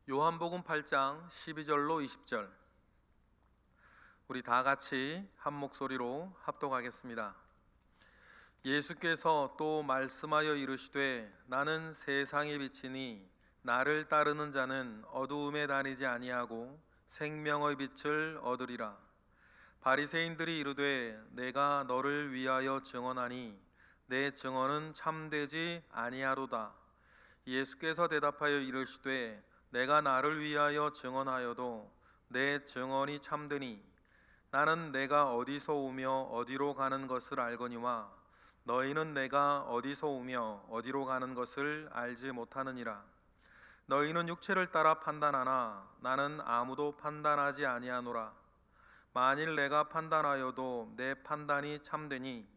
요한복음 8장 12절로 20절, 우리 다 같이 한 목소리로 합독하겠습니다. 예수께서 또 말씀하여 이르시되 나는 세상의 빛이니 나를 따르는 자는 어두움에 다니지 아니하고 생명의 빛을 얻으리라. 바리새인들이 이르되 내가 너를 위하여 증언하니 내 증언은 참되지 아니하로다. 예수께서 대답하여 이르시되 내가 나를 위하여 증언하여도 내 증언이 참되니 나는 내가 어디서 오며 어디로 가는 것을 알거니와 너희는 내가 어디서 오며 어디로 가는 것을 알지 못하느니라. 너희는 육체를 따라 판단하나 나는 아무도 판단하지 아니하노라. 만일 내가 판단하여도 내 판단이 참되니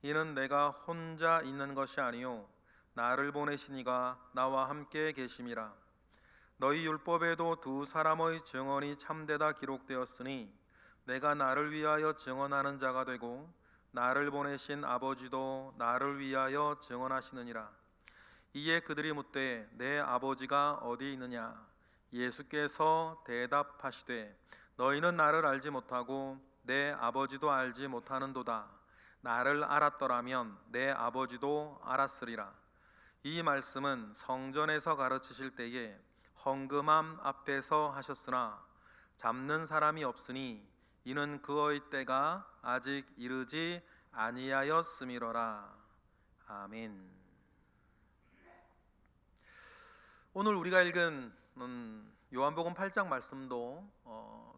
이는 내가 혼자 있는 것이 아니요 나를 보내시니가 나와 함께 계심이라. 너희 율법에도 두 사람의 증언이 참되다 기록되었으니 내가 나를 위하여 증언하는 자가 되고 나를 보내신 아버지도 나를 위하여 증언하시느니라. 이에 그들이 묻되 내 아버지가 어디 있느냐? 예수께서 대답하시되 너희는 나를 알지 못하고 내 아버지도 알지 못하는도다. 나를 알았더라면 내 아버지도 알았으리라. 이 말씀은 성전에서 가르치실 때에 헌금함 앞에서 하셨으나 잡는 사람이 없으니 이는 그의 때가 아직 이르지 아니하였음이로라. 아멘. 오늘 우리가 읽은 요한복음 8장 말씀도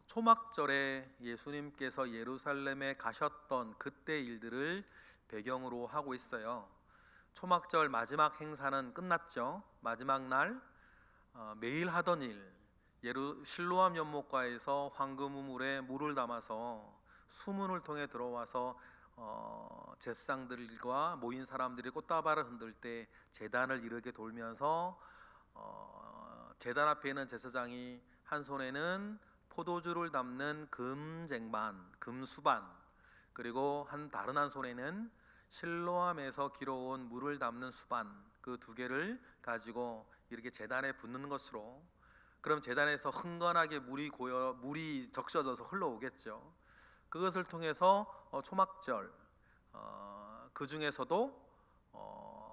초막절에 예수님께서 예루살렘에 가셨던 그때 일들을 배경으로 하고 있어요. 초막절 마지막 행사는 끝났죠. 마지막 날 매일 하던 일, 실로암 연못가에서 황금 우물에 물을 담아서 수문을 통해 들어와서 제사장들과 모인 사람들이 꽃다발을 흔들 때 제단을 이르게 돌면서 제단 앞에 있는 제사장이 한 손에는 포도주를 담는 금쟁반, 금수반, 그리고 다른 한 손에는 실로암에서 길어온 물을 담는 수반, 그 두 개를 가지고 이렇게 제단에 붓는 것으로, 그럼 제단에서 흥건하게 물이 적셔져서 흘러오겠죠. 그것을 통해서 초막절, 그 중에서도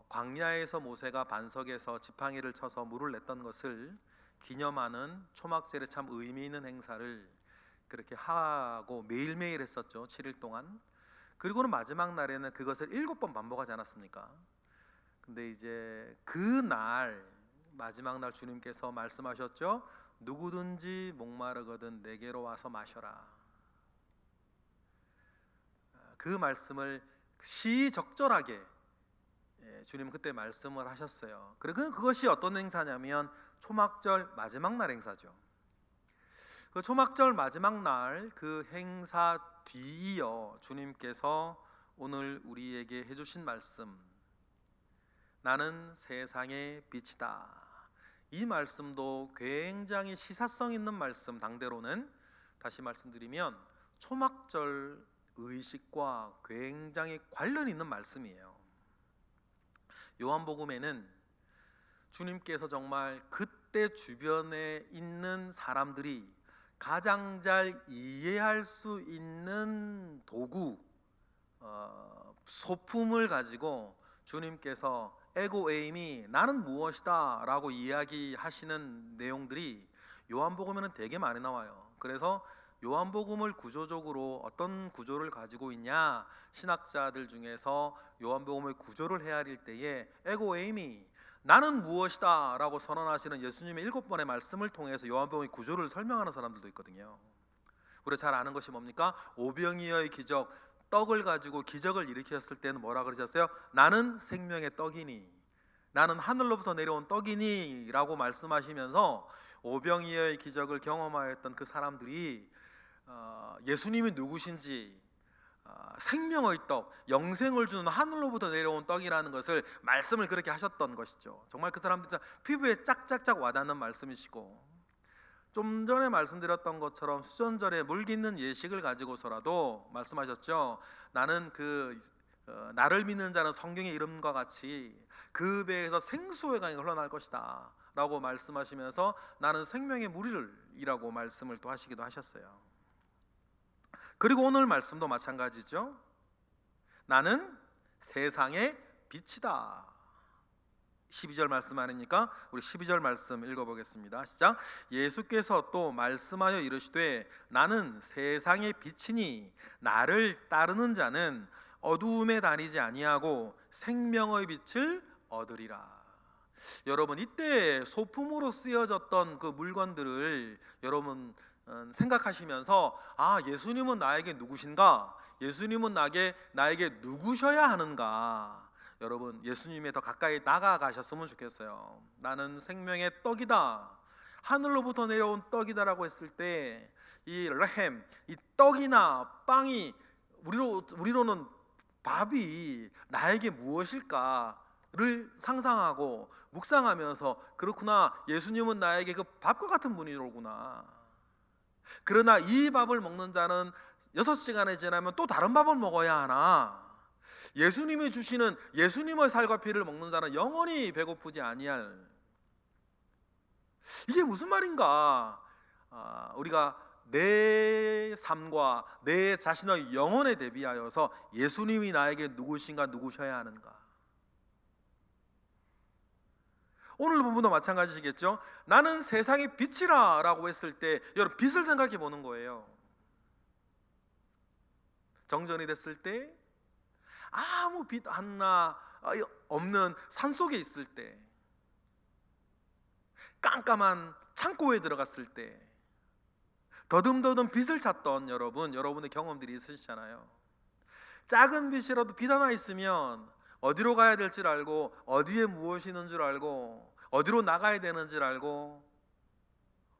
광야에서 모세가 반석에서 지팡이를 쳐서 물을 냈던 것을 기념하는 초막절의 참 의미 있는 행사를 그렇게 하고 매일매일 했었죠. 7일 동안. 그리고는 마지막 날에는 그것을 7번 반복하지 않았습니까? 근데 이제 그날 마지막 날 주님께서 말씀하셨죠. 누구든지 목마르거든 내게로 와서 마셔라. 그 말씀을 시적절하게 주님 그때 말씀을 하셨어요. 그리고 그것이 어떤 행사냐면 초막절 마지막 날 행사죠. 그 초막절 마지막 날 그 행사 뒤이어 주님께서 오늘 우리에게 해주신 말씀, 나는 세상의 빛이다. 이 말씀도 굉장히 시사성 있는 말씀, 당대로는 다시 말씀드리면 초막절 의식과 굉장히 관련 있는 말씀이에요. 요한복음에는 주님께서 정말 그때 주변에 있는 사람들이 가장 잘 이해할 수 있는 도구, 소품을 가지고 주님께서 에고 에임이 나는 무엇이다 라고 이야기하시는 내용들이 요한복음에는 되게 많이 나와요. 그래서 요한복음을 구조적으로 어떤 구조를 가지고 있냐, 신학자들 중에서 요한복음의 구조를 헤아릴 때에 에고 에임이 나는 무엇이다 라고 선언하시는 예수님의 7번의 말씀을 통해서 요한복음의 구조를 설명하는 사람들도 있거든요. 우리가 잘 아는 것이 뭡니까? 오병이어의 기적, 떡을 가지고 기적을 일으켰을 때는 뭐라 그러셨어요? 나는 생명의 떡이니, 나는 하늘로부터 내려온 떡이니 라고 말씀하시면서 오병이어의 기적을 경험하였던 그 사람들이 예수님이 누구신지, 생명의 떡, 영생을 주는 하늘로부터 내려온 떡이라는 것을 말씀을 그렇게 하셨던 것이죠. 정말 그 사람들 피부에 짝짝짝 와닿는 말씀이시고, 좀 전에 말씀드렸던 것처럼 수전절에 물 깃는 예식을 가지고서라도 말씀하셨죠. 나는 나를 믿는 자는 성경의 이름과 같이 그 배에서 생수의 강이 흘러날 것이다 라고 말씀하시면서 나는 생명의 물이라고 말씀을 또 하시기도 하셨어요. 그리고 오늘 말씀도 마찬가지죠. 나는 세상의 빛이다. 12절 말씀 아닙니까? 우리 12절 말씀 읽어보겠습니다. 시작. 예수께서 또 말씀하여 이르시되 나는 세상의 빛이니 나를 따르는 자는 어두움에 다니지 아니하고 생명의 빛을 얻으리라. 여러분, 이때 소품으로 쓰여졌던 그 물건들을 여러분 생각하시면서 예수님은 나에게 누구신가? 예수님은 나에게 누구셔야 하는가? 여러분, 예수님에 더 가까이 나가가셨으면 좋겠어요. 나는 생명의 떡이다, 하늘로부터 내려온 떡이다라고 했을 때 이 레헴, 이 떡이나 빵이 우리로는 밥이 나에게 무엇일까를 상상하고 묵상하면서, 그렇구나, 예수님은 나에게 그 밥과 같은 분이로구나. 그러나 이 밥을 먹는 자는 6시간이 지나면 또 다른 밥을 먹어야 하나? 예수님이 주시는 예수님의 살과 피를 먹는 자는 영원히 배고프지 아니할. 이게 무슨 말인가? 우리가 내 삶과 내 자신의 영혼에 대비하여서 예수님이 나에게 누구신가, 누구셔야 하는가? 오늘 본문도 마찬가지시겠죠? 나는 세상의 빛이라 라고 했을 때 여러분, 빛을 생각해 보는 거예요. 정전이 됐을 때, 아무 빛 하나 없는 산속에 있을 때, 깜깜한 창고에 들어갔을 때 더듬더듬 빛을 찾던 여러분의 경험들이 있으시잖아요. 작은 빛이라도 빛 하나 있으면 어디로 가야 될 줄 알고, 어디에 무엇이 있는 줄 알고, 어디로 나가야 되는 줄 알고,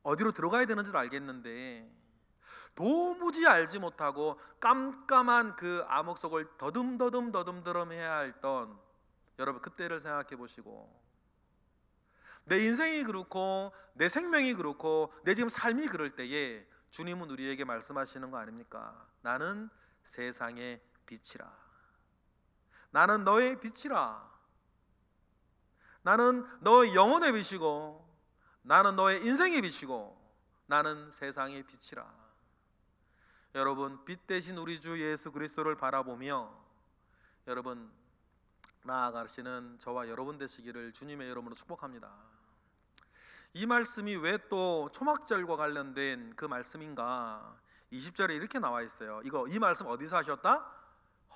어디로 들어가야 되는 줄 알겠는데 도무지 알지 못하고 깜깜한 그 암흑 속을 더듬더듬 해야 했던 여러분, 그때를 생각해 보시고, 내 인생이 그렇고 내 생명이 그렇고 내 지금 삶이 그럴 때에 주님은 우리에게 말씀하시는 거 아닙니까? 나는 세상의 빛이라. 나는 너의 빛이라. 나는 너의 영혼의 빛이고, 나는 너의 인생의 빛이고, 나는 세상의 빛이라. 여러분, 빛 대신 우리 주 예수 그리스도를 바라보며 여러분 나아가시는 저와 여러분 되시기를 주님의 이름으로 축복합니다. 이 말씀이 왜 또 초막절과 관련된 그 말씀인가? 20절에 이렇게 나와 있어요. 이 말씀 어디서 하셨다?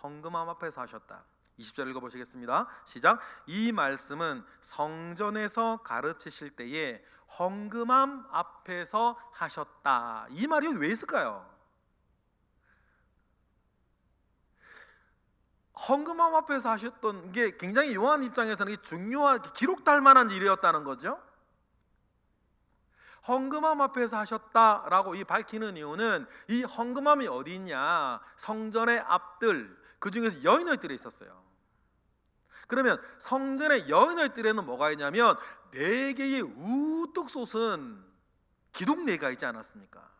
헌금함 앞에서 하셨다. 20절 읽어보시겠습니다. 시작. 이 말씀은 성전에서 가르치실 때에 헌금함 앞에서 하셨다. 이 말이 왜 있을까요? 헌금함 앞에서 하셨던 게 굉장히 요한 입장에서는 중요하게 기록될 만한 일이었다는 거죠. 헌금함 앞에서 하셨다라고 밝히는 이유는 이 헌금함이 어디 있냐? 성전의 앞들, 그 중에서 여인의 뜰에 있었어요. 그러면 성전의 여인의 뜰에는 뭐가 있냐면 4개의 우뚝 솟은 기둥 4개가 있지 않았습니까?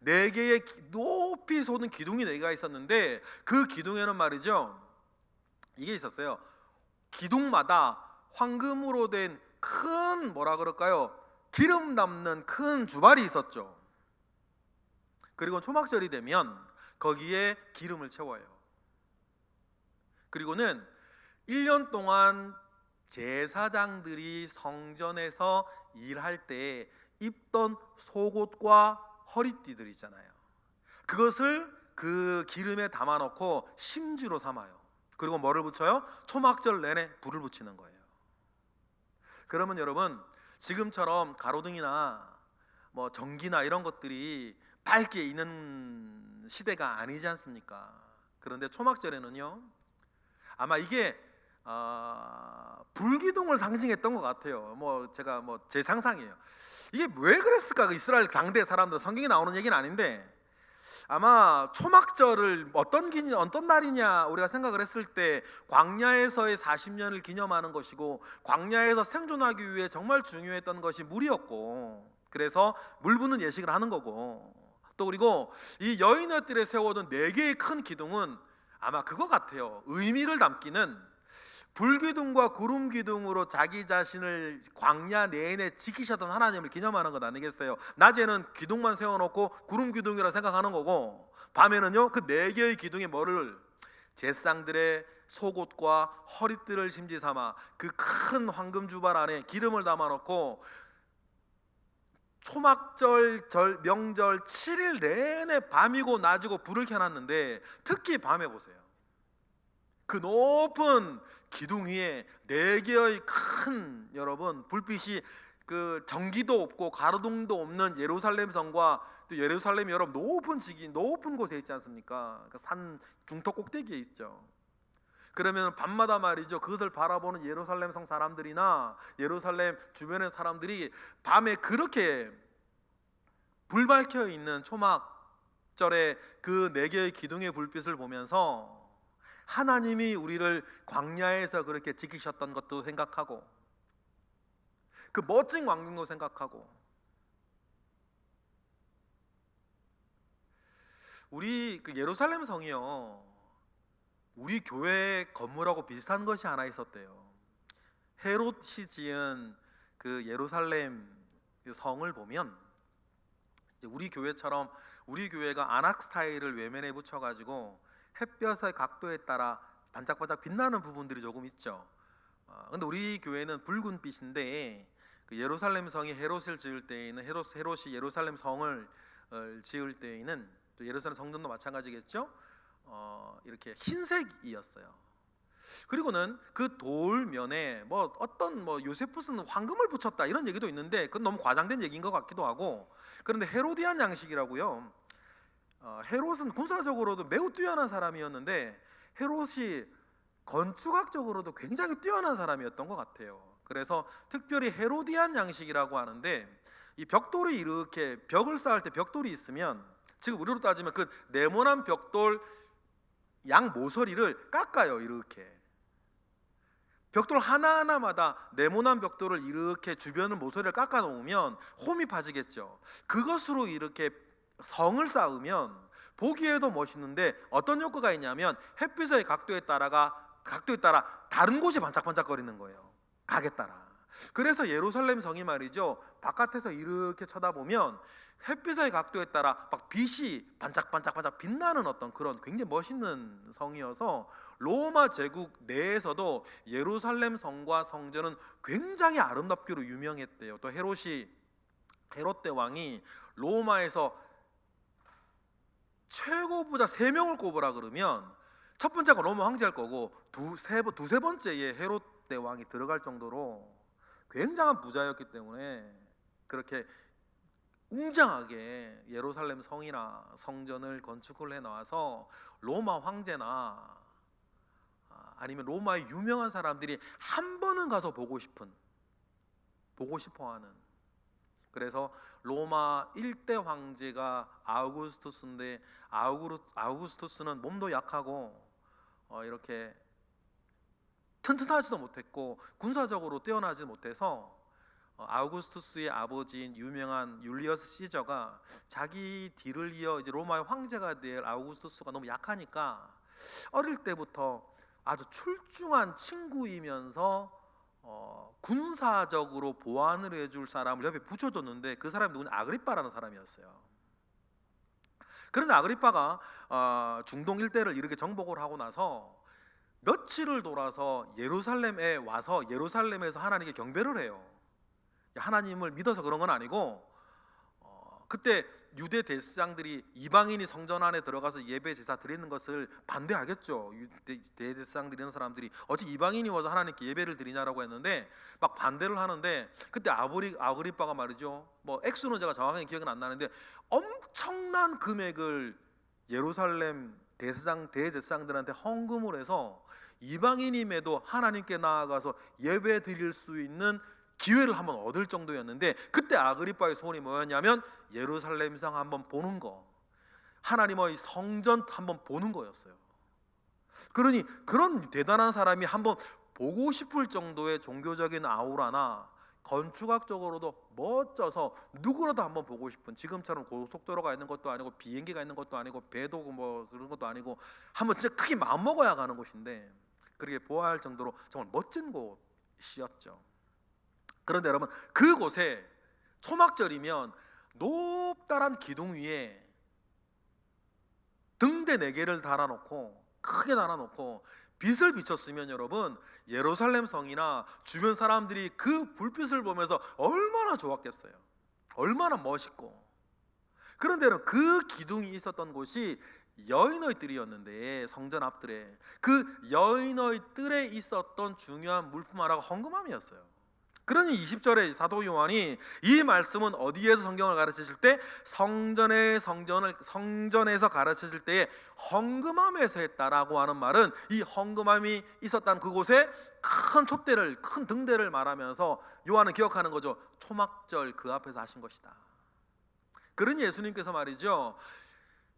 4개의 높이 솟는 기둥이 4개가 있었는데, 그 기둥에는 말이죠, 이게 있었어요. 기둥마다 황금으로 된 큰 기름 담는 큰 주발이 있었죠. 그리고 초막절이 되면 거기에 기름을 채워요. 그리고는 1년 동안 제사장들이 성전에서 일할 때 입던 속옷과 허리띠들 있잖아요. 그것을 그 기름에 담아놓고 심지로 삼아요. 그리고 뭐를 붙여요? 초막절 내내 불을 붙이는 거예요. 그러면 여러분, 지금처럼 가로등이나 전기나 이런 것들이 밝게 있는 시대가 아니지 않습니까? 그런데 초막절에는요, 아마 이게 불기둥을 상징했던 것 같아요. 제가 제 상상이에요. 이게 왜 그랬을까? 그 이스라엘 당대 사람들, 성경에 나오는 얘기는 아닌데, 아마 초막절을 어떤 날이냐 우리가 생각을 했을 때 광야에서의 40년을 기념하는 것이고, 광야에서 생존하기 위해 정말 중요했던 것이 물이었고, 그래서 물 붓는 예식을 하는 거고, 또 그리고 이 여인의 뜰에 세워둔 4개의 큰 기둥은 아마 그거 같아요. 의미를 담기는 불기둥과 구름기둥으로 자기 자신을 광야 내내 지키셨던 하나님을 기념하는 것 아니겠어요? 낮에는 기둥만 세워놓고 구름기둥이라 생각하는 거고, 밤에는요 그 네 개의 기둥에 뭐를, 제사장들의 속옷과 허리띠를 심지 삼아 그 큰 황금 주발 안에 기름을 담아놓고 초막절 명절 7일 내내 밤이고 낮이고 불을 켜놨는데, 특히 밤에 보세요. 그 높은 기둥 위에 네 개의 큰, 여러분, 불빛이, 그 전기도 없고 가로등도 없는 예루살렘 성과, 또 예루살렘이 여러분 높은 지기, 높은 곳에 있지 않습니까? 그 산 중턱 꼭대기에 있죠. 그러면 밤마다 말이죠, 그것을 바라보는 예루살렘 성 사람들이나 예루살렘 주변의 사람들이 밤에 그렇게 불 밝혀 있는 초막절의 그 네 개의 기둥의 불빛을 보면서 하나님이 우리를 광야에서 그렇게 지키셨던 것도 생각하고, 그 멋진 광경도 생각하고, 우리 그 예루살렘 성이요, 우리 교회 건물하고 비슷한 것이 하나 있었대요. 헤롯이 지은 그 예루살렘 성을 보면, 이제 우리 교회처럼, 우리 교회가 안악 스타일을 외면에 붙여가지고 햇볕의 각도에 따라 반짝반짝 빛나는 부분들이 조금 있죠. 근데 우리 교회는 붉은 빛인데, 그 예루살렘 성이 헤롯을 지을 때에는, 헤롯이 예루살렘 성을 지을 때에는, 또 예루살렘 성전도 마찬가지겠죠. 이렇게 흰색이었어요. 그리고는 그 돌면에 뭐 어떤 요세푸스는 황금을 붙였다 이런 얘기도 있는데, 그건 너무 과장된 얘기인 것 같기도 하고. 그런데 헤로디안 양식이라고요. 헤롯은 군사적으로도 매우 뛰어난 사람이었는데, 헤롯이 건축학적으로도 굉장히 뛰어난 사람이었던 것 같아요. 그래서 특별히 헤로디안 양식이라고 하는데, 이 벽돌이 이렇게, 벽을 쌓을 때 벽돌이 있으면, 지금 우리로 따지면 그 네모난 벽돌 양 모서리를 깎아요. 이렇게 벽돌 하나하나마다 네모난 벽돌을 이렇게 주변을 모서리를 깎아 놓으면 홈이 파지겠죠. 그것으로 이렇게 성을 쌓으면 보기에도 멋있는데, 어떤 효과가 있냐면 햇빛의 각도에 따라 다른 곳이 반짝반짝거리는 거예요. 각에 따라. 그래서 예루살렘 성이 말이죠, 바깥에서 이렇게 쳐다보면 햇빛의 각도에 따라 막 빛이 반짝반짝 빛나는 어떤 그런 굉장히 멋있는 성이어서, 로마 제국 내에서도 예루살렘 성과 성전은 굉장히 아름답기로 유명했대요. 또 헤롯 대왕이 로마에서 최고 부자 3명을 꼽으라 그러면 첫 번째가 로마 황제일 거고, 두세 번째에 헤롯 대왕이 들어갈 정도로 굉장한 부자였기 때문에 그렇게 웅장하게 예루살렘 성이나 성전을 건축을 해 나와서 로마 황제나 아니면 로마의 유명한 사람들이 한 번은 가서 보고 싶어하는. 그래서 로마 1대 황제가 아우구스투스인데, 아우구스투스는 몸도 약하고 이렇게 튼튼하지도 못했고 군사적으로 뛰어나지 못해서, 아우구스투스의 아버지인 유명한 율리어스 시저가 자기 뒤를 이어 이제 로마의 황제가 될 아우구스투스가 너무 약하니까 어릴 때부터 아주 출중한 친구이면서 군사적으로 보완을 해줄 사람을 옆에 붙여줬는데, 그 사람이 누구냐, 아그리빠라는 사람이었어요. 그런데 아그리빠가 중동 일대를 이렇게 정복을 하고 나서 며칠을 돌아서 예루살렘에 와서 예루살렘에서 하나님께 경배를 해요. 하나님을 믿어서 그런 건 아니고, 그때 유대 대제사장들이 이방인이 성전 안에 들어가서 예배 제사 드리는 것을 반대하겠죠. 유대 대제사장들이, 이런 사람들이 어찌 이방인이 와서 하나님께 예배를 드리냐라고 했는데 막 반대를 하는데, 그때 아그리빠가 말이죠, 뭐 액수는 제가 정확하게 기억은 안 나는데 엄청난 금액을 예루살렘 대제사장들한테 헌금을 해서 이방인임에도 하나님께 나아가서 예배 드릴 수 있는 기회를 한번 얻을 정도였는데, 그때 아그리빠의 소원이 뭐였냐면 예루살렘 성 한번 보는 거, 하나님의 성전 한번 보는 거였어요. 그러니 그런 대단한 사람이 한번 보고 싶을 정도의 종교적인 아우라나 건축학적으로도 멋져서 누구라도 한번 보고 싶은, 지금처럼 고속도로가 있는 것도 아니고 비행기가 있는 것도 아니고 배도 뭐 그런 것도 아니고 한번 진짜 크게 마음먹어야 가는 곳인데, 그렇게 보아할 정도로 정말 멋진 곳이었죠. 그런데 여러분, 그곳에 초막절이면 높다란 기둥 위에 등대 4개를 달아놓고, 크게 달아놓고 빛을 비췄으면 여러분, 예루살렘 성이나 주변 사람들이 그 불빛을 보면서 얼마나 좋았겠어요. 얼마나 멋있고. 그런데 그 기둥이 있었던 곳이 여인의 뜰이었는데, 성전 앞뜰에 그 여인의 뜰에 있었던 중요한 물품 하나가 헌금함이었어요. 그러니 20절에 사도 요한이 이 말씀은 어디에서 성경을 가르치실 때, 성전에서 가르치실 때에 헌금함에서 했다라고 하는 말은, 이 헌금함이 있었던 그곳에 큰 촛대를, 큰 등대를 말하면서 요한은 기억하는 거죠. 초막절 그 앞에서 하신 것이다. 그러니 예수님께서 말이죠,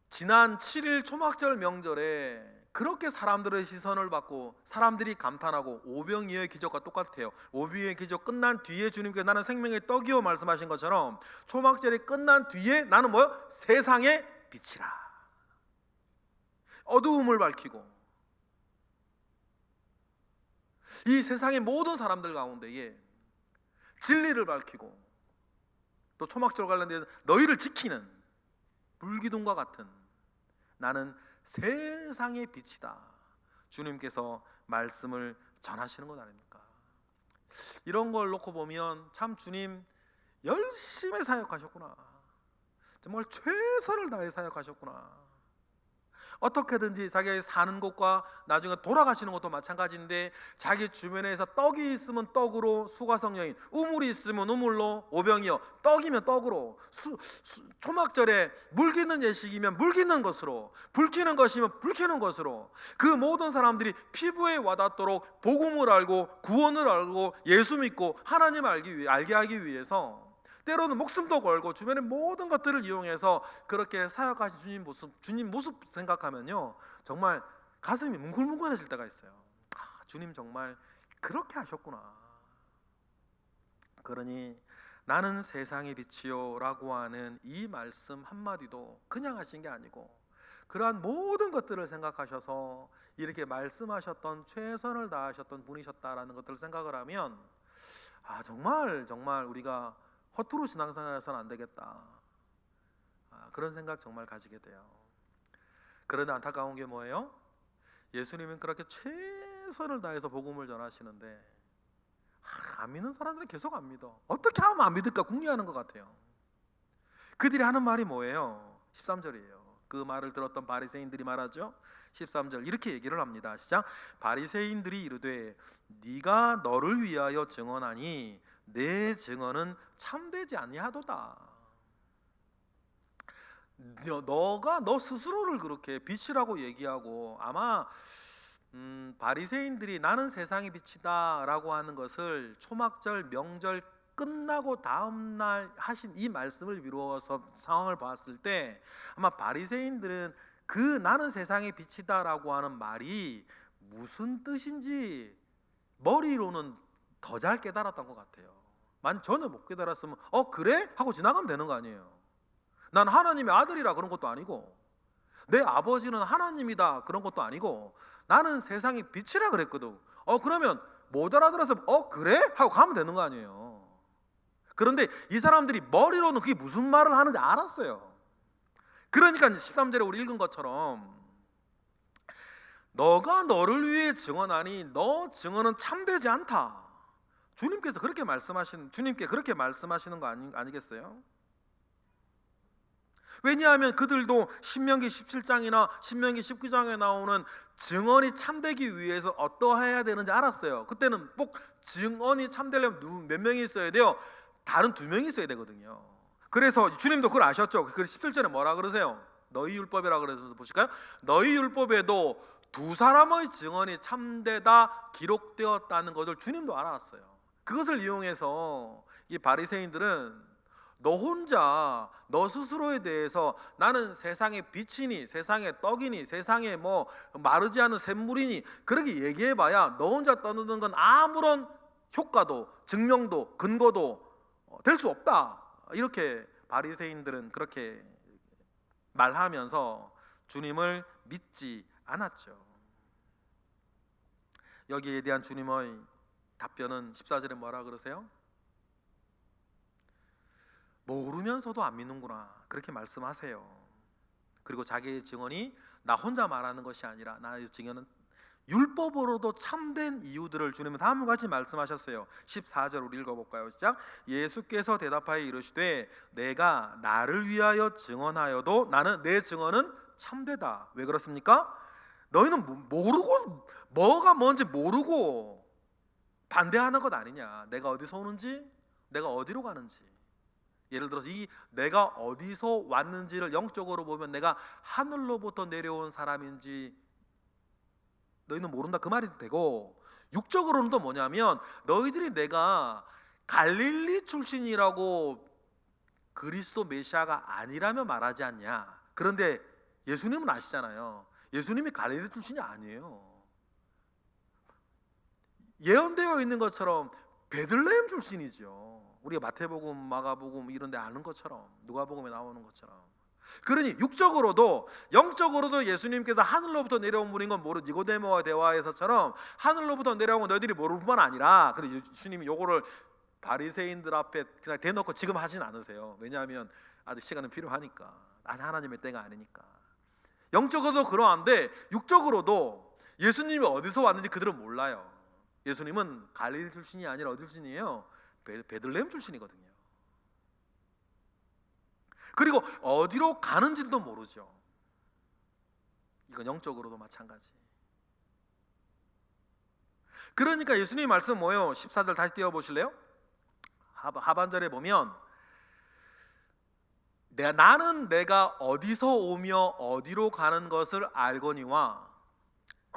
지난 7일 초막절 명절에 그렇게 사람들의 시선을 받고 사람들이 감탄하고 오병이어의 기적과 똑같아요. 오병이어의 기적 끝난 뒤에 주님께서 나는 생명의 떡이요 말씀하신 것처럼, 초막절이 끝난 뒤에 나는 뭐요? 세상의 빛이라. 어두움을 밝히고 이 세상의 모든 사람들 가운데에 진리를 밝히고, 또 초막절 관련돼서 너희를 지키는 불기둥과 같은 나는 세상의 빛이다, 주님께서 말씀을 전하시는 것 아닙니까? 이런 걸 놓고 보면 참 주님 열심히 사역하셨구나, 정말 최선을 다해 사역하셨구나. 어떻게든지 자기가 사는 곳과 나중에 돌아가시는 것도 마찬가지인데, 자기 주변에서 떡이 있으면 떡으로 수가성 여인, 우물이 있으면 우물로, 오병이어 떡이면 떡으로, 초막절에 물 깃는 예식이면 물 깃는 것으로, 불 켜는 것이면 불 켜는 것으로, 그 모든 사람들이 피부에 와닿도록 복음을 알고 구원을 알고 예수 믿고 하나님 알게 하기 위해서 때로는 목숨도 걸고 주변의 모든 것들을 이용해서 그렇게 사역하신 주님 모습 생각하면요, 정말 가슴이 뭉클뭉클해질 때가 있어요. 주님 정말 그렇게 하셨구나. 그러니 나는 세상의 빛이요 라고 하는 이 말씀 한마디도 그냥 하신 게 아니고, 그러한 모든 것들을 생각하셔서 이렇게 말씀하셨던, 최선을 다하셨던 분이셨다라는 것들을 생각을 하면, 정말 우리가 허투루 신앙생활해서는 안 되겠다, 그런 생각 정말 가지게 돼요. 그런데 안타까운 게 뭐예요? 예수님은 그렇게 최선을 다해서 복음을 전하시는데 안 믿는 사람들은 계속 안 믿어. 어떻게 하면 안 믿을까 궁리하는 것 같아요. 그들이 하는 말이 뭐예요? 13절이에요. 그 말을 들었던 바리새인들이 말하죠. 13절 이렇게 얘기를 합니다. 시작. 바리새인들이 이르되 네가 너를 위하여 증언하니 내 증언은 참되지 아니하도다. 너가 너 스스로를 그렇게 빛이라고 얘기하고, 아마 바리새인들이 나는 세상의 빛이다 라고 하는 것을 초막절 명절 끝나고 다음날 하신 이 말씀을 미루어서 상황을 봤을 때, 아마 바리새인들은 그 나는 세상의 빛이다 라고 하는 말이 무슨 뜻인지 머리로는 더 잘 깨달았던 것 같아요. 만약 전혀 못 깨달았으면 그래? 하고 지나가면 되는 거 아니에요. 난 하나님의 아들이라 그런 것도 아니고, 내 아버지는 하나님이다 그런 것도 아니고, 나는 세상의 빛이라 그랬거든. 그러면 못 알아들었으면 그래? 하고 가면 되는 거 아니에요. 그런데 이 사람들이 머리로는 그게 무슨 말을 하는지 알았어요. 그러니까 13절에 우리 읽은 것처럼 너가 너를 위해 증언하니 너 증언은 참되지 않다. 주님께 그렇게 말씀하시는 거 아니겠어요? 왜냐하면 그들도 신명기 17장이나 신명기 19장에 나오는 증언이 참되기 위해서 어떠해야 되는지 알았어요. 그때는 꼭 증언이 참되려면 몇 명이 있어야 돼요? 다른 2명이 있어야 되거든요. 그래서 주님도 그걸 아셨죠. 그래서 17절에 뭐라 그러세요? 너희 율법이라 그래서 보실까요? 너희 율법에도 2사람의 증언이 참되다 기록되었다는 것을 주님도 알았어요. 그것을 이용해서 이 바리새인들은 너 혼자 너 스스로에 대해서 나는 세상의 빛이니 세상의 떡이니 세상에 뭐 마르지 않은 샘물이니 그렇게 얘기해봐야 너 혼자 떠드는 건 아무런 효과도 증명도 근거도 될 수 없다. 이렇게 바리새인들은 그렇게 말하면서 주님을 믿지 않았죠. 여기에 대한 주님의 답변은 14절에 뭐라 그러세요? 모르면서도 안 믿는구나, 그렇게 말씀하세요. 그리고 자기의 증언이 나 혼자 말하는 것이 아니라 나의 증언은 율법으로도 참된 이유들을 주님은 다음과 같이 말씀하셨어요. 14절 우리 읽어볼까요? 시작. 예수께서 대답하여 이르시되 내가 나를 위하여 증언하여도 나는 내 증언은 참되다. 왜 그렇습니까? 너희는 모르고, 뭐가 뭔지 모르고 반대하는 것 아니냐. 내가 어디서 오는지, 내가 어디로 가는지. 예를 들어서 이 내가 어디서 왔는지를 영적으로 보면 내가 하늘로부터 내려온 사람인지 너희는 모른다, 그 말이 되고, 육적으로는 또 뭐냐면 너희들이 내가 갈릴리 출신이라고 그리스도 메시아가 아니라며 말하지 않냐. 그런데 예수님은 아시잖아요. 예수님이 갈릴리 출신이 아니에요. 예언되어 있는 것처럼 베들레헴 출신이죠. 우리가 마태복음, 마가복음 이런 데 아는 것처럼, 누가복음에 나오는 것처럼. 그러니 육적으로도 영적으로도 예수님께서 하늘로부터 내려온 분인 건 모르, 니고데모와 대화에서처럼 하늘로부터 내려온 건 너희들이 모를 뿐만 아니라, 근데 예수님이 요거를 바리새인들 앞에 그냥 대놓고 지금 하진 않으세요. 왜냐하면 아직 시간은 필요하니까, 아직 하나님의 때가 아니니까. 영적으로도 그러한데 육적으로도 예수님이 어디서 왔는지 그들은 몰라요. 예수님은 갈릴리 출신이 아니라 어디 출신이에요? 베들레헴 출신이거든요. 그리고 어디로 가는지도 모르죠. 이건 영적으로도 마찬가지. 그러니까 예수님의 말씀 뭐예요? 14절 다시 띄워보실래요? 하반절에 보면 나는 내가 어디서 오며 어디로 가는 것을 알거니와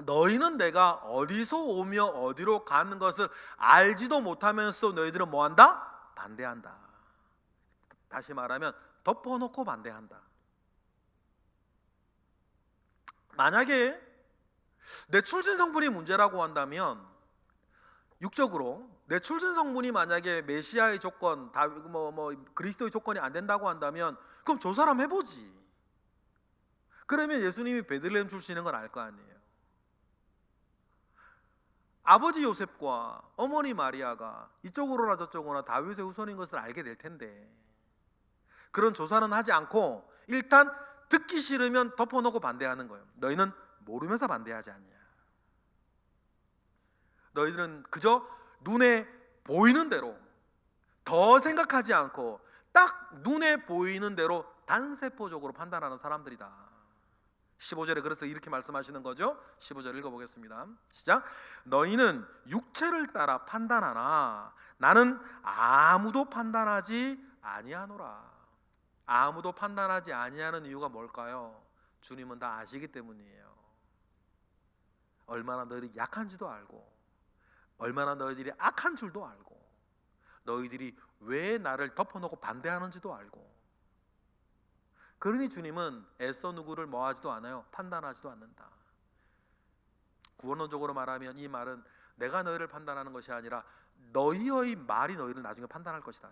너희는 내가 어디서 오며 어디로 가는 것을 알지도 못하면서 너희들은 뭐한다? 반대한다. 다시 말하면 덮어놓고 반대한다. 만약에 내 출신 성분이 문제라고 한다면, 육적으로 내 출신 성분이 만약에 메시아의 조건, 그리스도의 조건이 안 된다고 한다면, 그럼 저 사람 해보지. 그러면 예수님이 베들레헴 출신인 걸 알 거 아니에요. 아버지 요셉과 어머니 마리아가 이쪽으로나 저쪽으로나 다윗의 후손인 것을 알게 될 텐데, 그런 조사는 하지 않고 일단 듣기 싫으면 덮어놓고 반대하는 거예요. 너희는 모르면서 반대하지 않냐. 너희들은 그저 눈에 보이는 대로, 더 생각하지 않고 딱 눈에 보이는 대로 단세포적으로 판단하는 사람들이다. 15절에 그래서 이렇게 말씀하시는 거죠. 15절 읽어보겠습니다. 시작. 너희는 육체를 따라 판단하나 나는 아무도 판단하지 아니하노라. 아무도 판단하지 아니하는 이유가 뭘까요? 주님은 다 아시기 때문이에요. 얼마나 너희들이 약한지도 알고, 얼마나 너희들이 악한 줄도 알고, 너희들이 왜 나를 덮어놓고 반대하는지도 알고. 그러니 주님은 애써 누구를 뭐하지도 않아요. 판단하지도 않는다. 구원론적으로 말하면 이 말은 내가 너희를 판단하는 것이 아니라 너희의 말이 너희를 나중에 판단할 것이다.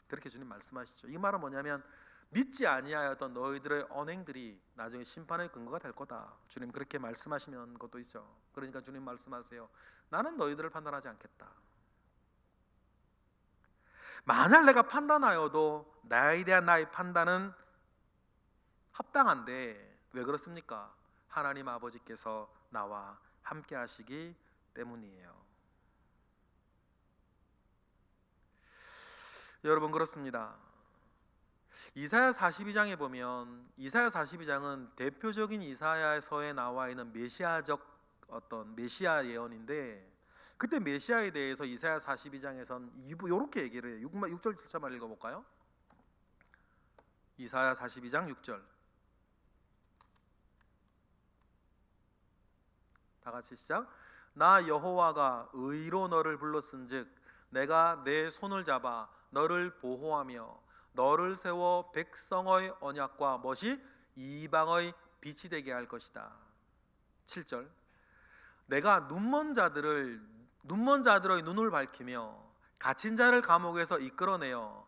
그렇게 주님 말씀하시죠. 이 말은 뭐냐면 믿지 아니하였던 너희들의 언행들이 나중에 심판의 근거가 될 거다. 주님 그렇게 말씀하시는 것도 있죠. 그러니까 주님 말씀하세요. 나는 너희들을 판단하지 않겠다. 만약 내가 판단하여도 나에 대한 나의 판단은 합당한데 왜 그렇습니까? 하나님 아버지께서 나와 함께 하시기 때문이에요. 여러분 그렇습니다. 이사야 42장에 보면, 이사야 42장은 대표적인 이사야서에 나와 있는 메시아적 어떤 메시아 예언인데, 그때 메시아에 대해서 이사야 42장에선 이렇게 얘기를 해요. 6절 7절만 읽어볼까요? 이사야 42장 6절 다 같이 시작. 나 여호와가 의로 너를 불렀은즉 내가 내 손을 잡아 너를 보호하며 너를 세워 백성의 언약과 멋이 이방의 빛이 되게 할 것이다. 7절 내가 눈먼 자들의 눈을 밝히며 갇힌 자를 감옥에서 이끌어내며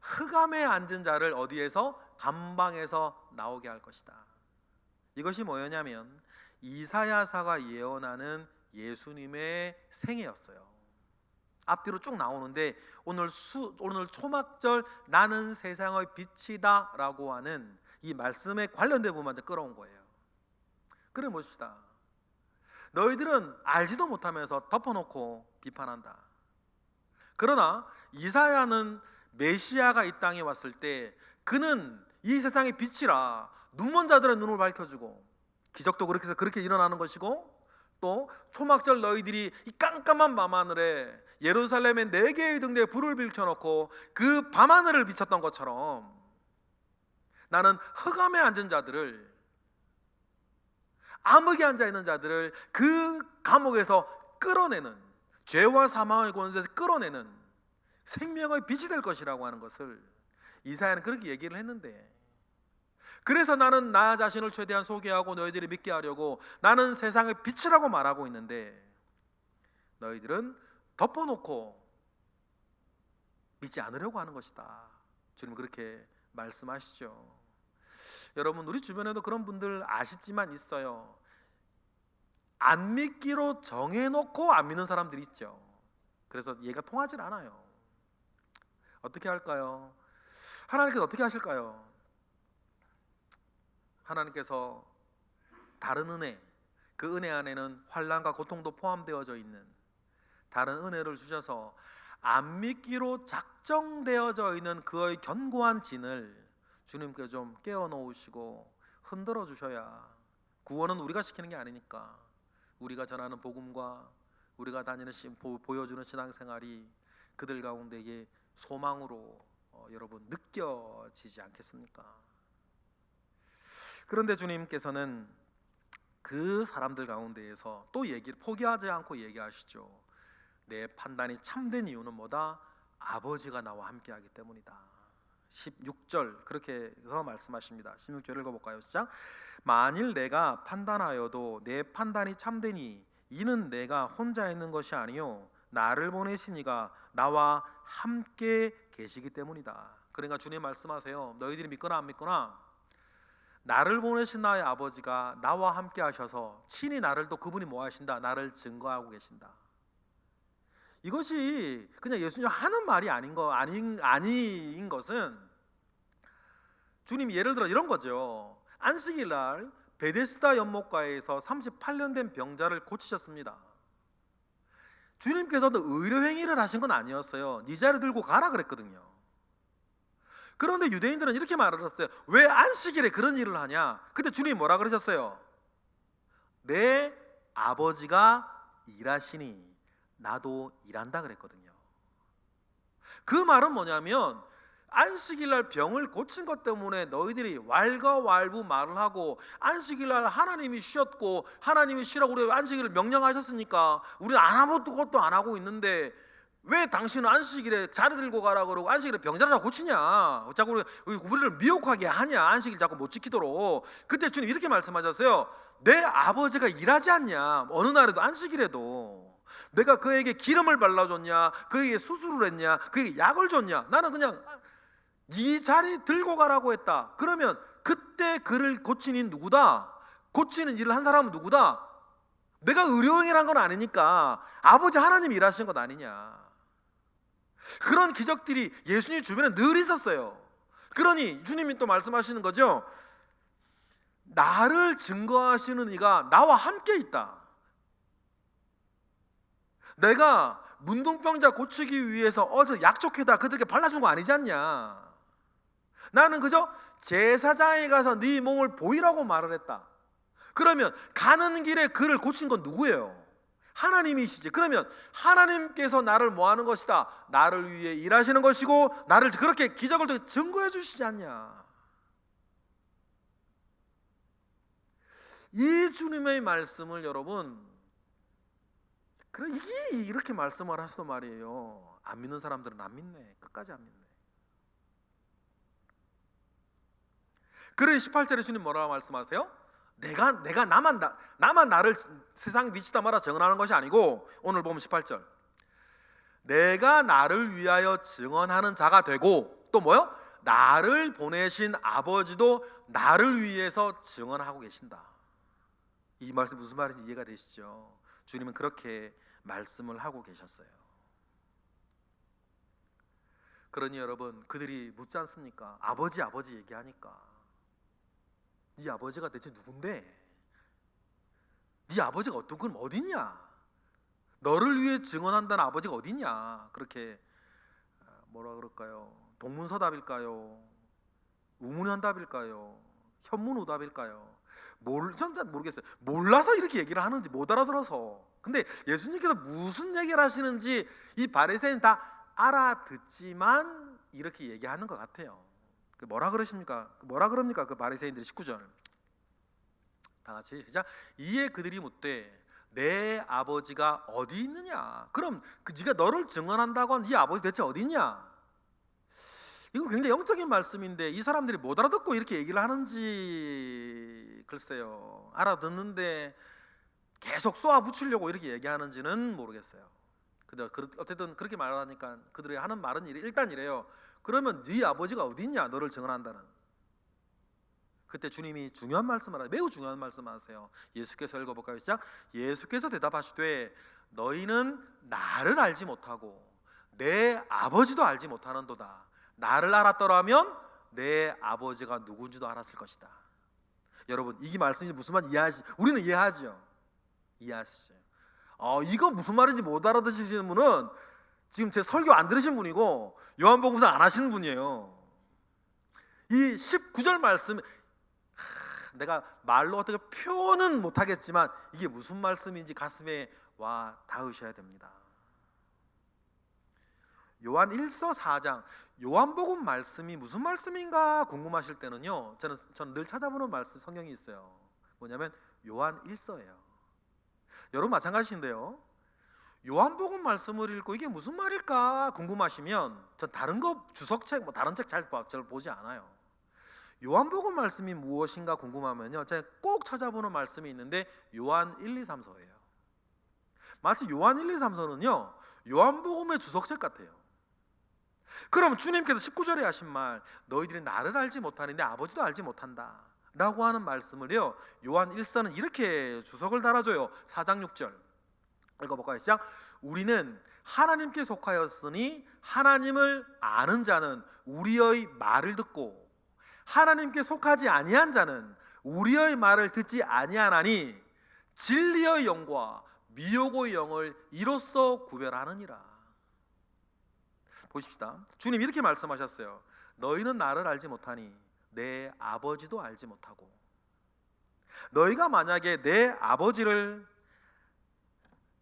흑암에 앉은 자를 어디에서? 감방에서 나오게 할 것이다. 이것이 뭐였냐면 이사야사가 예언하는 예수님의 생애였어요. 앞뒤로 쭉 나오는데 오늘 초막절 나는 세상의 빛이다 라고 하는 이 말씀에 관련된 부분만 끌어온 거예요. 그래 보십시다. 너희들은 알지도 못하면서 덮어놓고 비판한다. 그러나 이사야는 메시아가 이 땅에 왔을 때 그는 이 세상의 빛이라 눈먼 자들의 눈을 밝혀주고, 기적도 그렇게 해서 그렇게 일어나는 것이고, 또 초막절 너희들이 이 깜깜한 밤하늘에 예루살렘의 4개의 등대에 불을 비춰놓고 그 밤하늘을 비쳤던 것처럼 나는 흑암에 앉은 자들을, 암흑에 앉아있는 자들을 그 감옥에서 끌어내는, 죄와 사망의 권세에서 끌어내는 생명의 빛이 될 것이라고 하는 것을 이사야는 그렇게 얘기를 했는데, 그래서 나는 나 자신을 최대한 소개하고 너희들이 믿게 하려고 나는 세상의 빛이라고 말하고 있는데 너희들은 덮어놓고 믿지 않으려고 하는 것이다. 주님 그렇게 말씀하시죠. 여러분, 우리 주변에도 그런 분들 아쉽지만 있어요. 안 믿기로 정해놓고 안 믿는 사람들이 있죠. 그래서 얘가 통하질 않아요. 어떻게 할까요? 하나님께서 어떻게 하실까요? 하나님께서 다른 은혜, 그 은혜 안에는 환난과 고통도 포함되어져 있는 다른 은혜를 주셔서 안 믿기로 작정되어져 있는 그의 견고한 진을 주님께 좀 깨워 놓으시고 흔들어 주셔야, 구원은 우리가 시키는 게 아니니까 우리가 전하는 복음과 우리가 다니는 보여주는 신앙생활이 그들 가운데에 소망으로 여러분 느껴지지 않겠습니까? 그런데 주님께서는 그 사람들 가운데에서 또 포기하지 않고 얘기하시죠. 내 판단이 참된 이유는 뭐다? 아버지가 나와 함께하기 때문이다. 16절 그렇게 해서 말씀하십니다. 16절 읽어볼까요? 시작. 만일 내가 판단하여도 내 판단이 참되니 이는 내가 혼자 있는 것이 아니요 나를 보내신 이가 나와 함께 계시기 때문이다. 그러니까 주님 말씀하세요. 너희들이 믿거나 안 믿거나 나를 보내신 나의 아버지가 나와 함께 하셔서 친히 나를 또 그분이 뭐 하신다? 나를 증거하고 계신다. 이것이 그냥 예수님 하는 말이 아닌 것은, 주님이 예를 들어 이런 거죠. 안식일 날 베데스다 연못가에서 38년 된 병자를 고치셨습니다. 주님께서도 의료 행위를 하신 건 아니었어요. 네 자리 들고 가라 그랬거든요. 그런데 유대인들은 이렇게 말을 했어요. 왜 안식일에 그런 일을 하냐? 근데 주님이 뭐라 그러셨어요? 내 아버지가 일하시니 나도 일한다 그랬거든요. 그 말은 뭐냐면 안식일날 병을 고친 것 때문에 너희들이 왈가왈부 말을 하고, 안식일날 하나님이 쉬었고 하나님이 쉬라고 우리 안식일을 명령하셨으니까 우리는 아무것도 안 하고 있는데 왜 당신은 안식일에 자리 들고 가라 그러고 안식일에 병자를 자꾸 고치냐, 자꾸 우리를 미혹하게 하냐, 안식일 자꾸 못 지키도록. 그때 주님 이렇게 말씀하셨어요. 내 아버지가 일하지 않냐? 어느 날에도 안식일에도 내가 그에게 기름을 발라줬냐, 그에게 수술을 했냐, 그에게 약을 줬냐? 나는 그냥 네 자리 들고 가라고 했다. 그러면 그때 그를 고친 이 누구다? 고치는 일을 한 사람은 누구다? 내가 의료행위를 한 건 아니니까 아버지 하나님이 일하신 것 아니냐. 그런 기적들이 예수님 주변에 늘 있었어요. 그러니 주님이 또 말씀하시는 거죠. 나를 증거하시는 이가 나와 함께 있다. 내가 문둥병자 고치기 위해서 어제 약촉에다 그들에게 발라준 거 아니지 않냐. 나는 그저 제사장에 가서 네 몸을 보이라고 말을 했다. 그러면 가는 길에 그를 고친 건 누구예요? 하나님이시지. 그러면 하나님께서 나를 뭐 하는 것이다? 나를 위해 일하시는 것이고 나를 그렇게 기적을 통해 증거해 주시지 않냐. 이 주님의 말씀을 여러분, 이게 이렇게 말씀을 하시단 말이에요. 안 믿는 사람들은 안 믿네. 끝까지 안 믿네. 그래 18절에 주님 뭐라고 말씀하세요? 내가 나만 나를 세상 빛이다 말아 증언하는 것이 아니고, 오늘 보면 18절, 내가 나를 위하여 증언하는 자가 되고, 또 뭐요? 나를 보내신 아버지도 나를 위해서 증언하고 계신다. 이 말씀 무슨 말인지 이해가 되시죠? 주님은 그렇게 말씀을 하고 계셨어요. 그러니 여러분, 그들이 묻지 않습니까? 아버지 얘기하니까 네 아버지가 대체 누군데? 네 아버지가 어떤 건 어딨냐? 너를 위해 증언한다는 아버지가 어딨냐? 그렇게 뭐라 그럴까요? 동문서답일까요? 우문현답일까요? 현문오답일까요? 전 잘 모르겠어요. 몰라서 이렇게 얘기를 하는지, 못 알아들어서. 근데 예수님께서 무슨 얘기를 하시는지 이 바리새인 다 알아듣지만 이렇게 얘기하는 것 같아요. 뭐라 그러십니까? 뭐라 그럽니까? 그 바리새인들이 19절 다 같이 시작. 이에 그들이 묻되 내 아버지가 어디 있느냐? 그럼 네가 너를 증언한다고 하는 네 아버지 대체 어디 있냐? 이거 굉장히 영적인 말씀인데 이 사람들이 못 알아듣고 이렇게 얘기를 하는지 글쎄요. 알아듣는데 계속 쏘아붙이려고 이렇게 얘기하는지는 모르겠어요. 근데 어쨌든 그렇게 말하니까 그들이 하는 말은 일단 이래요. 그러면 네 아버지가 어디 있냐? 너를 증언한다는. 그때 주님이 중요한 말씀을 하세요. 매우 중요한 말씀을 하세요. 예수께서 읽어볼까요? 시작. 예수께서 대답하시되 너희는 나를 알지 못하고 내 아버지도 알지 못하는도다. 나를 알았더라면 내 아버지가 누군지도 알았을 것이다. 여러분, 이게 말씀이 무슨 말인지 우리는 이해하죠? 이해하시죠? 이거 무슨 말인지 못 알아듣으시는 분은 지금 제 설교 안 들으신 분이고 요한복음서 안 하시는 분이에요. 이 19절 말씀, 내가 말로 어떻게 표현은 못하겠지만 이게 무슨 말씀인지 가슴에 와 닿으셔야 됩니다. 요한 1서 4장 요한복음 말씀이 무슨 말씀인가 궁금하실 때는요, 저는 늘 찾아보는 말씀 성경이 있어요. 뭐냐면 요한 1서예요. 여러분 마찬가지인데요, 요한복음 말씀을 읽고 이게 무슨 말일까 궁금하시면 전 다른 거 주석책 다른 책 잘 보지 않아요. 요한복음 말씀이 무엇인가 궁금하면요, 제가 꼭 찾아보는 말씀이 있는데 요한 1, 2, 3서예요. 마치 요한 1, 2, 3서는요 요한복음의 주석책 같아요. 그럼 주님께서 19절에 하신 말, 너희들이 나를 알지 못하니 내 아버지도 알지 못한다 라고 하는 말씀을요, 요한 1서는 이렇게 주석을 달아줘요. 4장 6절 읽어볼까요? 시작. 우리는 하나님께 속하였으니 하나님을 아는 자는 우리의 말을 듣고 하나님께 속하지 아니한 자는 우리의 말을 듣지 아니하나니 진리의 영과 미혹의 영을 이로써 구별하느니라. 보십시다. 주님 이렇게 말씀하셨어요. 너희는 나를 알지 못하니 내 아버지도 알지 못하고, 너희가 만약에 내 아버지를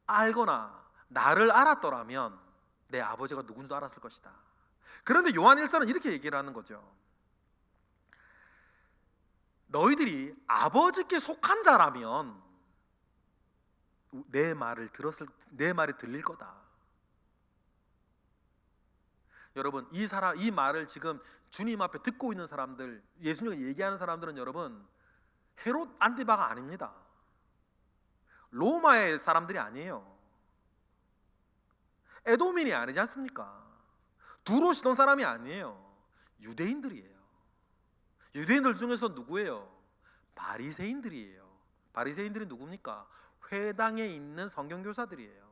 알거나 나를 알았더라면 내 아버지가 누군지도 알았을 것이다. 그런데 요한 1서는 이렇게 얘기를 하는 거죠. 너희들이 아버지께 속한 자라면 내 말이 들릴 거다. 여러분, 이 말을 지금 주님 앞에 듣고 있는 사람들, 예수님이 얘기하는 사람들은 여러분 헤롯 안티바가 아닙니다. 로마의 사람들이 아니에요. 에도민이 아니지 않습니까? 두로 시돈 사람이 아니에요. 유대인들이에요. 유대인들 중에서 누구예요? 바리새인들이에요. 바리새인들이 누굽니까? 회당에 있는 성경교사들이에요.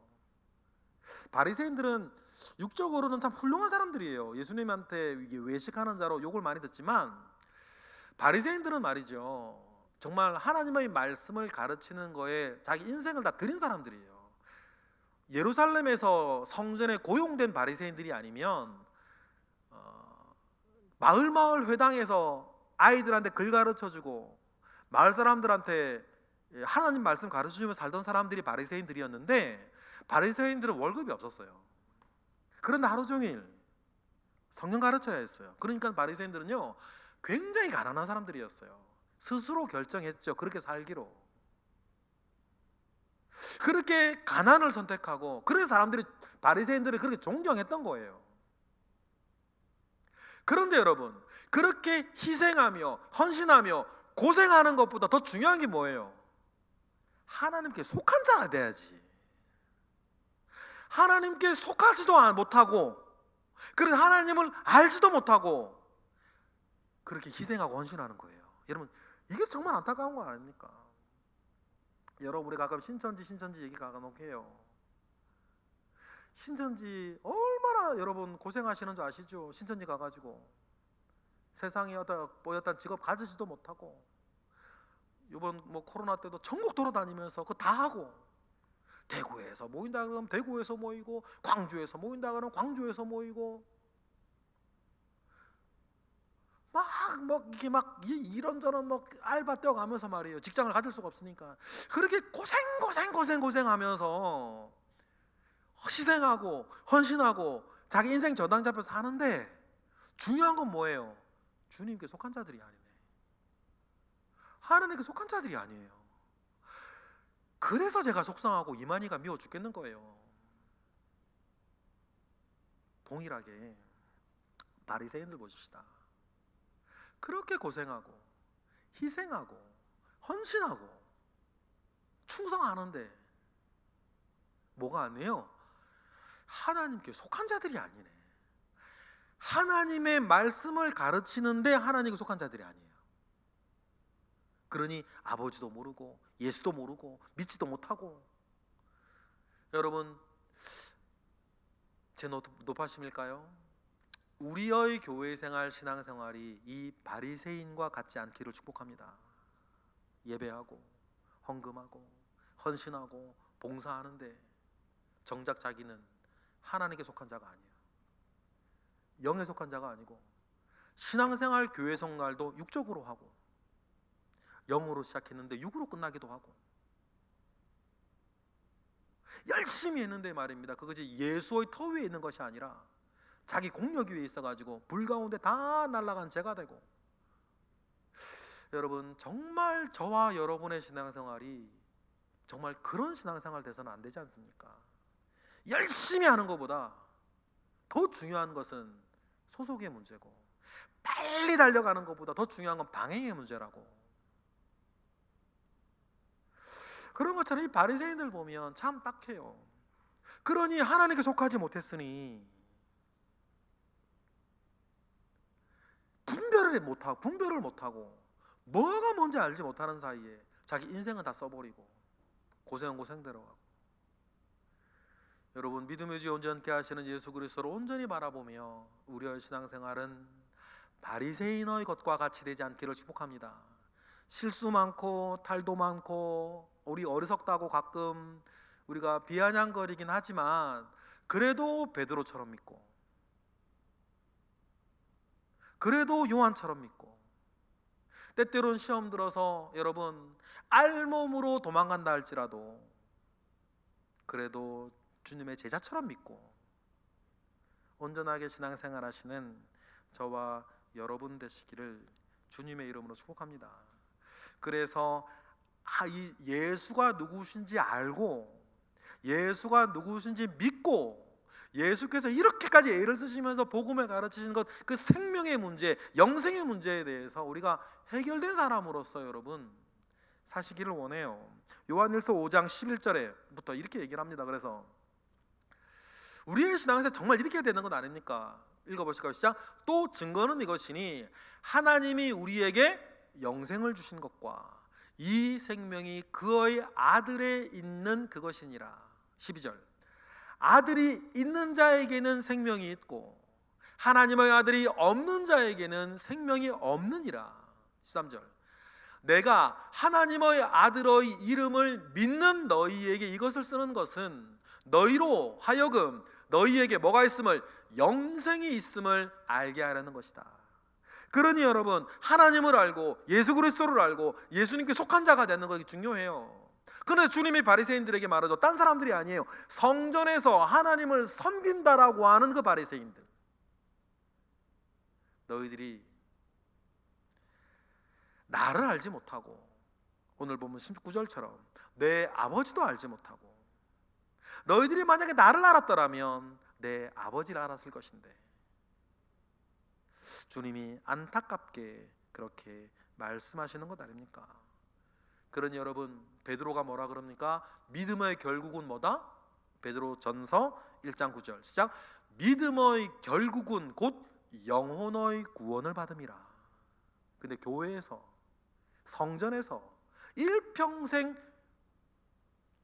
바리새인들은 육적으로는 참 훌륭한 사람들이에요. 예수님한테 외식하는 자로 욕을 많이 듣지만 바리새인들은 말이죠, 정말 하나님의 말씀을 가르치는 거에 자기 인생을 다 드린 사람들이에요. 예루살렘에서 성전에 고용된 바리새인들이 아니면 마을 회당에서 아이들한테 글 가르쳐주고 마을 사람들한테 하나님 말씀 가르쳐주며 살던 사람들이 바리새인들이었는데, 바리새인들은 월급이 없었어요. 그런데 하루 종일 성경 가르쳐야 했어요. 그러니까 바리새인들은요 굉장히 가난한 사람들이었어요. 스스로 결정했죠. 그렇게 살기로. 그렇게 가난을 선택하고, 그래서 사람들이 바리새인들을 그렇게 존경했던 거예요. 그런데 여러분, 그렇게 희생하며 헌신하며 고생하는 것보다 더 중요한 게 뭐예요? 하나님께 속한 자가 돼야지. 하나님께 속하지도 못하고, 그래서 하나님을 알지도 못하고 그렇게 희생하고 헌신하는 거예요. 여러분, 이게 정말 안타까운 거 아닙니까? 여러분, 우리 가끔 신천지 얘기가 간혹 해요. 신천지 얼마나 여러분 고생하시는 줄 아시죠? 신천지 가가지고 세상에 어떤 직업 가지지도 못하고, 이번 코로나 때도 전국 돌아다니면서 그거 다 하고, 대구에서 모인다 그러면 대구에서 모이고, 광주에서 모인다 그러면 광주에서 모이고, 이렇게 이런저런 알바 떼어가면서 말이에요. 직장을 가질 수가 없으니까 그렇게 고생하면서 희생하고 헌신하고 자기 인생 전당 잡혀 사는데, 중요한 건 뭐예요? 주님께 속한 자들이 아니네. 하나님께 속한 자들이 아니에요. 그래서 제가 속상하고 이만희가 미워 죽겠는 거예요. 동일하게 바리새인들 보십시다. 그렇게 고생하고 희생하고 헌신하고 충성하는데 뭐가 아니에요? 하나님께 속한 자들이 아니네. 하나님의 말씀을 가르치는데 하나님께 속한 자들이 아니에요. 그러니 아버지도 모르고 예수도 모르고 믿지도 못하고. 여러분, 제 높아심일까요? 우리의 교회 생활, 신앙 생활이 이 바리새인과 같지 않기를 축복합니다. 예배하고 헌금하고 헌신하고 봉사하는데 정작 자기는 하나님께 속한 자가 아니에요. 영에 속한 자가 아니고, 신앙생활 교회 생활도 육적으로 하고 영으로 시작했는데 육으로 끝나기도 하고, 열심히 했는데 말입니다, 그것이 예수의 터 위에 있는 것이 아니라 자기 공력 위에 있어가지고 불 가운데 다 날아간 재가 되고. 여러분, 정말 저와 여러분의 신앙생활이 정말 그런 신앙생활 돼서는 안 되지 않습니까? 열심히 하는 것보다 더 중요한 것은 소속의 문제고, 빨리 달려가는 것보다 더 중요한 건 방향의 문제라고. 그런 것처럼 이 바리새인들 보면 참 딱해요. 그러니 하나님께 속하지 못했으니 분별을 못하고 뭐가 뭔지 알지 못하는 사이에 자기 인생은 다 써버리고 고생은 고생대로 하고. 여러분, 믿음의 주 온전케 하시는 예수 그리스도를 온전히 바라보며 우리의 신앙생활은 바리새인의 것과 같이 되지 않기를 축복합니다. 실수 많고 탈도 많고 우리 어리석다고 가끔 우리가 비아냥거리긴 하지만, 그래도 베드로처럼 믿고 그래도 요한처럼 믿고, 때때로는 시험 들어서 여러분 알몸으로 도망간다 할지라도 그래도 주님의 제자처럼 믿고 온전하게 신앙생활 하시는 저와 여러분 되시기를 주님의 이름으로 축복합니다. 그래서 이 예수가 누구신지 알고 예수가 누구신지 믿고 예수께서 이렇게까지 애를 쓰시면서 복음을 가르치신 것, 그 생명의 문제, 영생의 문제에 대해서 우리가 해결된 사람으로서 여러분 사시기를 원해요. 요한일서 5장 11절에부터 이렇게 얘기를 합니다. 그래서 우리의 신앙에서 정말 이렇게 되는 건 아닙니까? 읽어보실까요? 시작. 또 증거는 이것이니 하나님이 우리에게 영생을 주신 것과 이 생명이 그의 아들에 있는 그것이니라. 12절. 아들이 있는 자에게는 생명이 있고 하나님의 아들이 없는 자에게는 생명이 없느니라. 13절. 내가 하나님의 아들의 이름을 믿는 너희에게 이것을 쓰는 것은 너희로 하여금 너희에게 뭐가 있음을, 영생이 있음을 알게 하려는 것이다. 그러니 여러분, 하나님을 알고 예수 그리스도를 알고 예수님께 속한 자가 되는 것이 중요해요. 그런데 주님이 바리새인들에게 말하죠. 딴 사람들이 아니에요. 성전에서 하나님을 섬긴다라고 하는 그 바리새인들, 너희들이 나를 알지 못하고, 오늘 보면 19절처럼 내 아버지도 알지 못하고, 너희들이 만약에 나를 알았더라면 내 아버지를 알았을 것인데, 주님이 안타깝게 그렇게 말씀하시는 것 아닙니까? 그러니 여러분, 베드로가 뭐라 그럽니까? 믿음의 결국은 뭐다? 베드로 전서 1장 9절 시작. 믿음의 결국은 곧 영혼의 구원을 받음이라. 근데 교회에서, 성전에서 일평생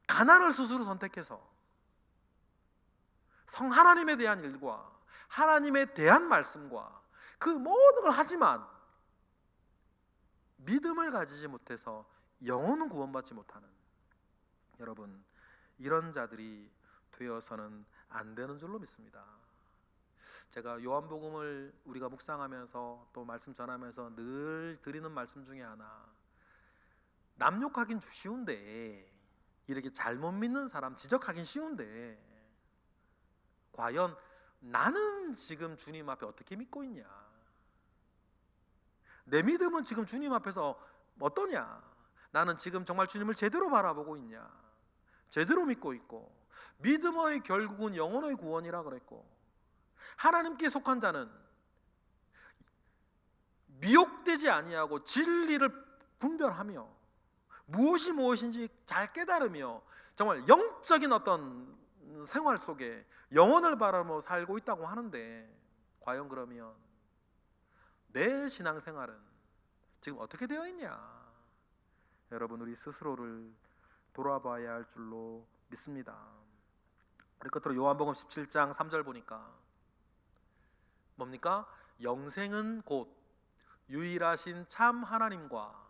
가난을 스스로 선택해서 성 하나님에 대한 일과 하나님에 대한 말씀과 그 모든 걸 하지만 믿음을 가지지 못해서 영혼은 구원받지 못하는, 여러분, 이런 자들이 되어서는 안 되는 줄로 믿습니다. 제가 요한복음을 우리가 묵상하면서 또 말씀 전하면서 늘 드리는 말씀 중에 하나, 남욕하긴 쉬운데, 이렇게 잘못 믿는 사람 지적하긴 쉬운데, 과연 나는 지금 주님 앞에 어떻게 믿고 있냐? 내 믿음은 지금 주님 앞에서 어떠냐? 나는 지금 정말 주님을 제대로 바라보고 있냐? 제대로 믿고 있고, 믿음의 결국은 영혼의 구원이라 그랬고, 하나님께 속한 자는 미혹되지 아니하고 진리를 분별하며 무엇이 무엇인지 잘 깨달으며 정말 영적인 어떤 생활 속에 영혼을 바라보며 살고 있다고 하는데, 과연 그러면 내 신앙생활은 지금 어떻게 되어 있냐? 여러분, 우리 스스로를 돌아봐야 할 줄로 믿습니다. 우리 끝으로 요한복음 17장 3절 보니까 뭡니까? 영생은 곧 유일하신 참 하나님과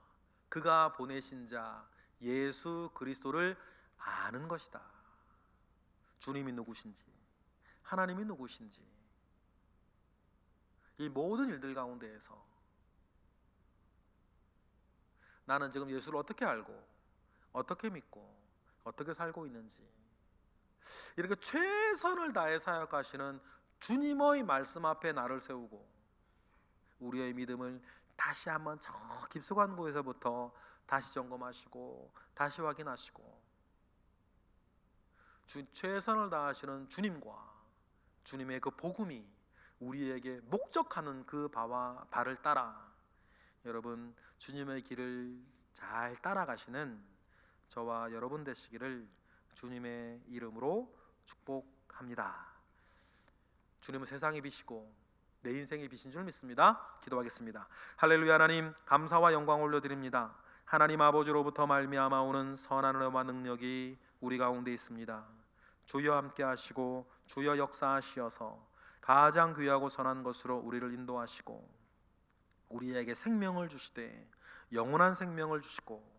그가 보내신 자 예수 그리스도를 아는 것이다. 주님이 누구신지, 하나님이 누구신지, 이 모든 일들 가운데에서 나는 지금 예수를 어떻게 알고 어떻게 믿고 어떻게 살고 있는지, 이렇게 최선을 다해 사역하시는 주님의 말씀 앞에 나를 세우고 우리의 믿음을 다시 한번 저 깊숙한 곳에서부터 다시 점검하시고 다시 확인하시고, 최선을 다하시는 주님과 주님의 그 복음이 우리에게 목적하는 그 바와 발을 따라 여러분 주님의 길을 잘 따라가시는 저와 여러분 되시기를 주님의 이름으로 축복합니다. 주님은 세상의 빛이고 내 인생의 빛인 줄 믿습니다. 기도하겠습니다. 할렐루야. 하나님, 감사와 영광 올려드립니다. 하나님 아버지로부터 말미암아 오는 선한 은혜와 능력이 우리 가운데 있습니다. 주여 함께 하시고 주여 역사하시어서 가장 귀하고 선한 것으로 우리를 인도하시고 우리에게 생명을 주시되 영원한 생명을 주시고,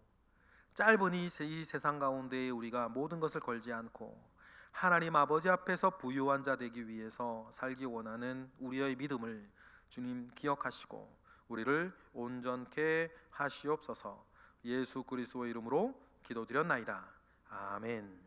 짧은 이 세상 가운데 우리가 모든 것을 걸지 않고 하나님 아버지 앞에서 부유한 자 되기 위해서 살기 원하는 우리의 믿음을 주님 기억하시고 우리를 온전케 하시옵소서. 예수 그리스도의 이름으로 기도드렸나이다. 아멘.